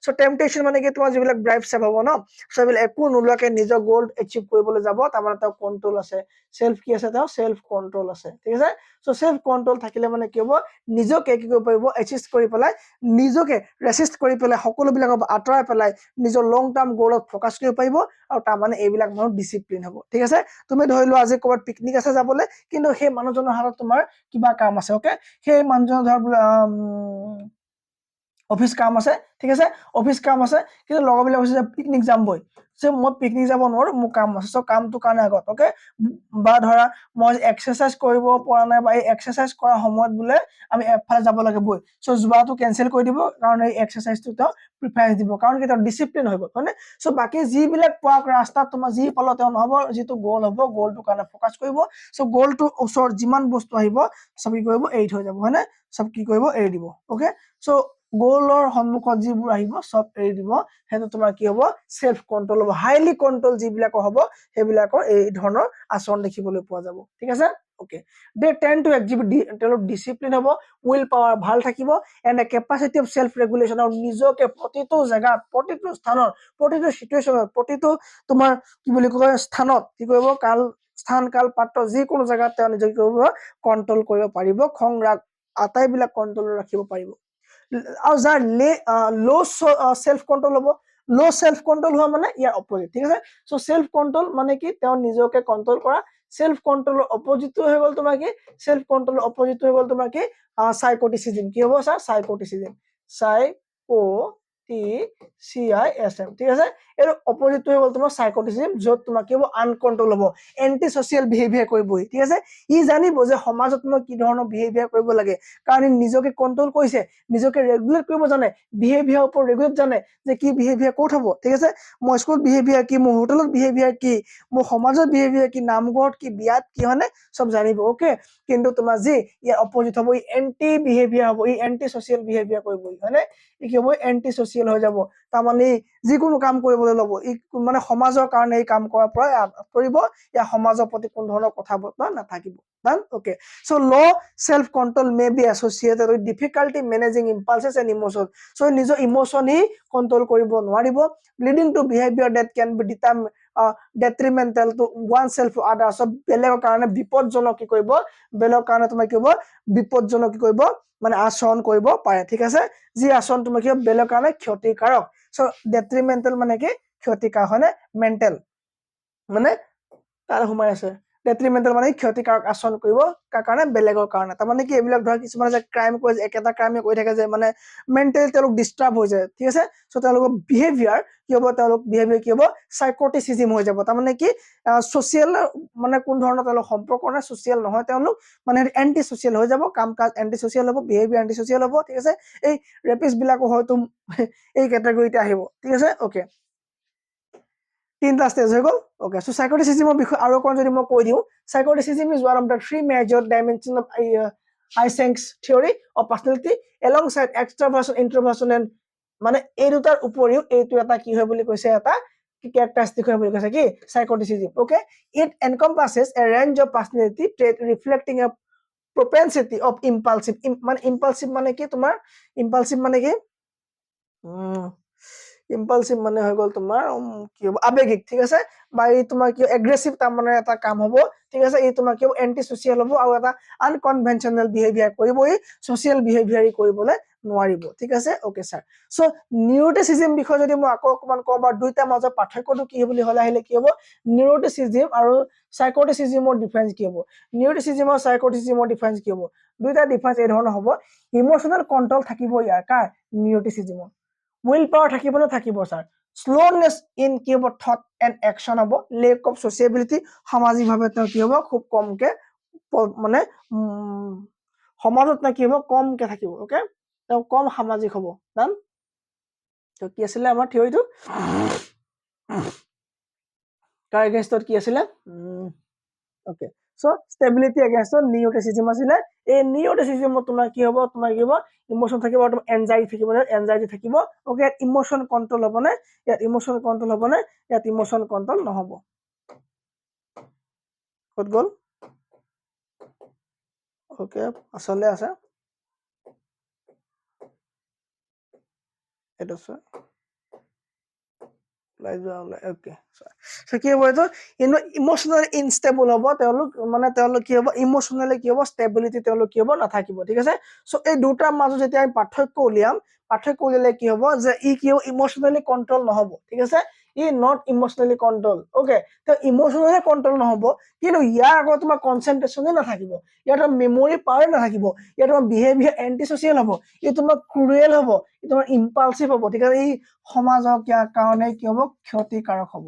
সো টেম্পটেশন মানে কি তোমাৰ যিবিলাক ব্ৰাইব সেভ হ'ব ন সো এইবিলাক একো নোলোৱাকে নিজৰ গোল এচিভ কৰিবলৈ যাব তাৰমানে তাৰ কন্ট্ৰোল আছে সেলফ কি আছে তাৰ সেলফ কন্ট্ৰোল আছে ঠিক আছে সো সেলফ কন্ট্ৰোল থাকিলে মানে কি হ'ব নিজকে কি কৰিব পাৰিব এচিভ কৰি পেলাই নিজকে ৰেসিষ্ট কৰি পেলাই সকলোবিলাক আঁতৰাই পেলাই নিজৰ লং টাৰ্ম গোলত ফোকাস কৰিব পাৰিব আৰু তাৰ মানে এইবিলাক মানুহ ডিসিপ্লিন হ'ব ঠিক আছে তুমি ধৰি লোৱা আজি ক'ৰবাত পিকনিক আছে যাবলৈ কিন্তু সেই মানুহজনৰ হাতত তোমাৰ কিবা কাম আছে ওকে সেই মানুহজনৰ ধৰ অফিস কাম আছে ঠিক আছে অফিস কাম আছে কিন্তু লগৰবিলাক হৈছে যে পিকনিক যাম বই সো মই পিকনিক যাব নোৱাৰো মোৰ কাম আছে সো কামটো কাৰণে আগত ওকে বা ধৰা মই এক্সাৰসাইজ কৰিব পৰা নাই বা এই এক্সাৰসাইজ কৰা সময়ত বোলে আমি এফালে যাব লাগে বই সো যোৱাটো কেনসেল কৰি দিব কাৰণ এই এক্সাৰসাইজটো তো প্ৰিফাৰেন্স দিব কাৰণ কি তাৰ ডিসিপ্লিন হৈ গ'ল হয়নে সো বাকি যিবিলাক পোৱা ৰাস্তাত তোমাৰ যি ফলো তেওঁ নহব যেটো গোল হ'ব গোলটো কাৰণে ফোকাস কৰিব সো গোলটো ওচৰ যিমান বস্তু আহিব সব কি কৰিব এৰি থৈ যাব হয়নে সব কি কৰিব এৰি দিব ওকে সো গোলৰ সন্মুখত যিবোৰ আহিব সব এৰি দিব হেতু তোমাৰ কি হ'ব সেলফ কন্ট্ৰোল হ'ব হাইলি কন্ট্ৰোল যিবিলাক হ'ব সেইবিলাকৰ এই ধৰণৰ আচৰণ দেখিবলৈ পোৱা যাব ঠিক আছে okay they tend to exhibit discipline হ'ব উইল পাৱাৰ ভাল থাকিব and a capacity of self regulation আৰু নিজকে প্ৰতিটো জায়গাত প্ৰতিটো স্থানত প্ৰতিটো সিচুৱেশনত প্ৰতিটো তোমাৰ কি বুলি কয় স্থানত কি কৰিব কাল স্থান কাল পাত্ৰ যিকোনো জায়গাত তেওঁ নিজকে কৰিব কন্ট্ৰোল কৰিব পাৰিব খং ৰাগ আটাইবিলাক কন্ট্ৰোল ৰাখিব পাৰিব আৰু যাৰ লো সেলফ কন্ট্ৰোল হ'ব লো সেলফ কন্ট্ৰোল হোৱা মানে ইয়াৰ অপোজিট ঠিক আছে সো সেলফ কন্ট্ৰোল মানে কি তেওঁ নিজকে কন্ট্ৰোল কৰা সেলফ কন্ট্ৰোলৰ অপোজিট হৈ গ'ল তোমাৰ কি সেলফ কন্ট্ৰোলৰ অপোজিট হৈ গ'ল তোমাৰ কি সাইকোটিসিজম কি হ'ব স্যাৰ সাইকোটিসিজম সাইকোটিসিজম ঠিক আছে এৰ অপোজিট হৈ গ'ল তোমাৰ সাইকোটিসিজম যত তোমাৰ কি হ'ব আনকন্ট্ৰোল হ'ব এন্টি সোশিয়াল বিহেভিয়াৰ কৰিবই ঠিক আছে ই জানিব যে সমাজত মই কি ধৰণৰ বিহেভিয়াৰ কৰিব লাগে কাৰণ নিজকে কন্ট্ৰোল কৰিছে নিজকে ৰেগুলেট কৰিব জানে বিহেভিয়াৰ ওপৰত ৰেগুলেট জানে যে কি বিহেভিয়াৰ ক'ত হ'ব ঠিক আছে মই স্কুল বিহেভিয়াৰ কি মই হোটেলত বিহেভিয়াৰ কি মই সমাজত বিহেভিয়াৰ কি নামঘৰত কি বিয়াত কি হয়নে সব জানিব ওকে কিন্তু তোমাৰ যি ইয়াৰ অপোজিট হ'ব ই এন্টি বিহেভিয়াৰ হ'ব ই এন্টি সোশিয়াল বিহেভিয়াৰ কৰিব হয়নে ই কি হ'ব এন্টি সোশিয়াল হৈ যাব তাৰ মানে যিকোনো কাম কৰিবলৈ ল'ব ই মানে সমাজৰ কাৰণে এই কাম কৰাৰ পৰা কৰিব ইয়া সমাজৰ প্ৰতি কোন ধৰণৰ কথা বতৰা নাথাকিব done okay so low self control may be associated with difficulty managing impulses and emotion so নিজৰ ইমোশন হি কন্ট্ৰোল কৰিব নোৱাৰিব leading to behaviour that can be detrimental to oneself others সব বেলেগৰ কাৰণে বিপদজনক কি কৰিব বেলেগৰ কাৰণে তোমাৰ কি হ'ব বিপদজনক কি কৰিব মানে আচৰণ কৰিব পাৰে ঠিক আছে যি আচৰণ তোমাৰ কি বেলেগৰ কাৰণে ক্ষতিকাৰক সো detrimental মানে কি ক্ষতিকাৰক হয়নে মেন্টাল মানে তাৰ সোমাই আছে detrimental মানে ক্ষতিকাৰক আচৰণ কৰিব কাৰণে বেলেগৰ কাৰণে তাৰ মানে কি এইবিলাক ধৰা কিছুমান যে ক্ৰাইম কৰে একেটা ক্ৰাইমে কৰি থাকে যে মানে মেন্টালি তেওঁলোক ডিস্টাৰ্ব হৈ যায় ঠিক আছে সো তেওঁলোকৰ বিহেভিয়াৰ কি হ'ব তেওঁলোক বিহেভিয়াৰ কি হ'ব সাইকোটিসিজম হৈ যাব তাৰ মানে কি সোশিয়াল মানে কোন ধৰণৰ তেওঁলোক সম্পৰ্ক নাই সোশিয়াল নহয় তেওঁলোক মানে এন্টি সোশিয়াল হৈ যাব কাম কাজ এন্টি সোশিয়াল হ'ব বিহেভিয়াৰ এন্টি সোশিয়াল হ'ব ঠিক আছে এই ৰেপিষ্ট বিলাকো হয়তো এই ক্যাটাগৰীতে আহিব ঠিক আছে ওকে তিনটা স্টেজ হৈ গ'ল ওকে সো সাইকোটিসিজমৰ বিষয় আৰু কোন যদি মই কৈ দিও psychoticism is one of the three major dimension of Eysenck's theory of personality alongside extraversion introversion and মানে এই দুটাৰ উপৰিও এইটো এটা কি হয় বুলি কৈছে এটা কি ক্যাৰেক্টাৰিষ্টিক হয় বুলি কৈছে কি psychoticism okay it encompasses a range of personality trait reflecting a propensity of impulsive মানে impulsive মানে কি তোমাৰ impulsive মানে কি ইম্পালসিভ মানে হৈ গল তোমাৰ কি হ'ব আবেগিক ঠিক আছে বা এই তোমাৰ কি এগ্ৰেছিভ তাৰ মানে এটা কাম হ'ব ঠিক আছে এই তোমাৰ কি এন্টি সোশিয়াল হ'ব আৰু এটা আনকনভেনশনাল বিহেভিয়াৰ কৰিব এই সোশিয়াল বিহেভিয়াৰ কৰিবলৈ নোৱাৰিব ঠিক আছে ওকে স্যাৰ সো নিউৰোটিসিজম বিষয় যদি মই আকৌ অকমান কওঁ বা দুইটা মাজৰ পাৰ্থক্যটো কি বুলি হলে আহিলে কি হ'ব নিউৰোটিসিজম আৰু সাইকোটিসিজমৰ ডিফাৰেন্স কি হ'ব নিউৰোটিসিজম আৰু সাইকোটিসিজমৰ ডিফাৰেন্স কি হ'ব দুইটা ডিফাৰেন্স এই ধৰণৰ হ'ব ইমোশনাল কন্ট্ৰোল থাকিব ইয়াৰ কাৰ নিউৰোটিসিজমৰ will power থাকিব না থাকিব স্যার স্লোনেস ইন কি হ'ব থট এন্ড অ্যাকশন হ'ব লেক অফ সোশিয়েবিলিটি সামাজিকভাৱে তেওঁ কি হ'ব খুব কমকে মানে সমাজত না কি হ'ব কমকে থাকিব ওকে তেওঁ কম সামাজিক হ'ব ডান তো কি আছিল আমাৰ থিওৰিটো কাৰ এগেইনষ্টত কি আছিল ওকে সো স্টেবিলিটি এগেইনষ্ট নিউৰোটিসিজম আছিল এই নিউৰোটিসিজমত তোমাৰ কি হ'ব ইমোশন থাকিব আৰু এনজাইটি থাকিব ওকে ইমোশন কন্ট্ৰোল হ'ব নে ইয়াত ইমোশন কন্ট্ৰোল হ'ব নে ইয়াত ইমোশন কন্ট্ৰোল নহব কত গল ওকে আসলে আছে এটা স্যার ওকে সো কি হ'ব এইটো ইমোশনালি ইনস্টেবল হ'ব তেওঁলোক মানে তেওঁলোক কি হ'ব ইমোশনালি কি হ'ব ষ্টেবিলিটি তেওঁলোক কি হ'ব নাথাকিব ঠিক আছে সো এই দুটাৰ মাজত যেতিয়া আমি পাৰ্থক্য উলিয়াম পাৰ্থক্য উলিয়ালে কি হ'ব যে ই কি ইমোশনালি কন্ট্ৰোল নহব ঠিক আছে ই নট ইমোশনালি কন্ট্ৰোল ওকে তো ইমোশনালি কন্ট্ৰোল নহব কিন্তু ইয়াৰ আগত তোমাৰ কনসেন্ট্ৰেশনে নাথাকিব ইয়াৰ মেমৰি পাৱাৰ নাথাকিব ইয়াৰ তোমাৰ বিহেভিয়াৰ এন্টি সোশিয়াল হ'ব ই তোমাৰ ক্ৰুয়েল হ'ব ই তোমাৰ ইম্পালসিভ হ'ব ঠিক আছে ই সমাজৰ কাৰণে কি হ'ব ক্ষতিকাৰক হ'ব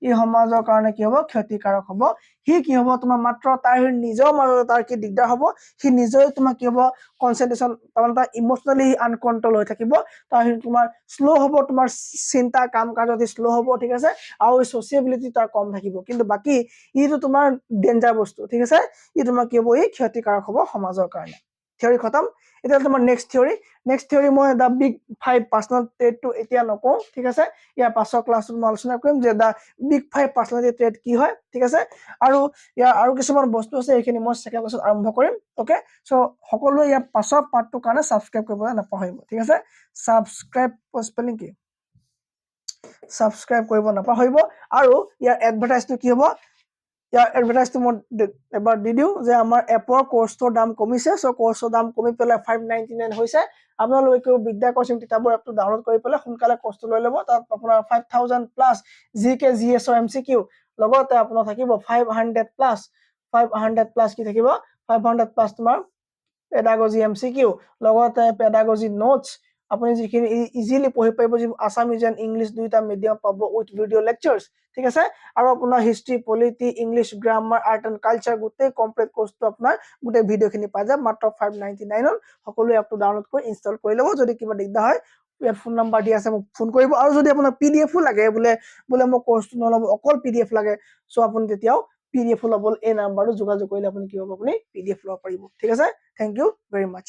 ই সমাজৰ কাৰণে কি হ'ব ক্ষতিকাৰক হ'ব হি কি হ'ব তোমাৰ মাত্ৰ তাৰ নিজৰ মাজত তাৰ কি দিগদাৰ হ'ব হি নিজে তোমাৰ কি হ'ব কনসেন্ট্ৰেশন তাৰমানে তাৰ ইমোশনালি আনকন্ট্ৰোল হৈ থাকিব তাৰ তোমাৰ স্লো হ'ব তোমাৰ চিন্তা কাম কাজ স্লো হ'ব ঠিক আছে আৰু সোশিয়েবিলিটি তাৰ কম থাকিব কিন্তু বাকি ইটো তোমাৰ ডেঞ্জাৰ বস্তু ঠিক আছে ই তোমাৰ কি হ'ব ই ক্ষতিকাৰক হ'ব সমাজৰ কাৰণে থিওৰি খতম এটা তোমাৰ নেক্সট থিওৰি মই দা বিগ 5 পাৰ্সোনাল ট্ৰেট টু এতিয়া নকওঁ ঠিক আছে ইয়াৰ পাছৰ ক্লাছত মই আলোচনা কৰিম যে দা বিগ 5 পাৰ্সোনালিটি ট্ৰেট কি হয় ঠিক আছে আৰু ইয়াৰ আৰু কিছুমান বস্তু আছে এইখিনি মই সেকেন্ড ক্লাছত আৰম্ভ কৰিম ওকে সো সকলোৱে ইয়াৰ পাছৰ পাৰ্টটোৰ কাৰণে সাবস্ক্ৰাইব কৰিব নাপাহৰিব ঠিক আছে সাবস্ক্ৰাইব স্পেলিং কি সাবস্ক্ৰাইব কৰিব নাপাহৰিব আৰু ইয়াৰ এডভাৰটাইজটো কি হ'ব ইয়াৰ এডভাৰটাইজটো মই এবাৰ দি দিওঁ যে আমাৰ এপৰ কোৰ্সৰ দাম কমিছে সো কোৰ্সৰ দাম কমি পেলাই 599 হৈছে আপোনালোকে বিদ্যা কোচিং কিতাপৰ এপটো ডাউনলোড কৰি পেলাই সোনকালে কোৰ্সটো লৈ ল'ব তাত আপোনাৰ 5000 প্লাস জিকে জিএস আৰু এমসিকিউ লগতে আপোনাৰ থাকিব 500 প্লাস কি থাকিব 500 প্লাস তোমাৰ পেডাগজি এমসিকিউ লগতে পেডাগজি নোটস আপুনি যিখিনি ইজিলি পঢ়ি পাৰিব যি আসামিজ এণ্ড ইংলিশ দুইটা মিডিয়াম পাব উইথ ভিডিও লেকচাৰ্স ঠিক আছে আৰু আপোনাৰ history polity English grammar art and culture গোটেই কমপ্লিট কোৰ্সটো আপোনাৰ গোটেই ভিডিওখিনি পাই যাব মাত্ৰ 599 সকলো এপটো ডাউনলোড কৰি ইনষ্টল কৰি ল'ব যদি কিবা দিগদাৰ হয় ইয়াত ফোন নাম্বাৰ দি আছে মোক ফোন কৰিব আৰু যদি আপোনাৰ পিডিএফও লাগে বোলে মই কোৰ্সটো নলব অকল পিডিএফ লাগে সো আপুনি তেতিয়াও পিডিএফ ল'ব এই নাম্বাৰটো যোগাযোগ কৰিলে আপুনি কি হ'ব আপুনি পিডিএফ ল'ব পাৰিব ঠিক আছে থ্যাংক ইউ ভেৰি মাচ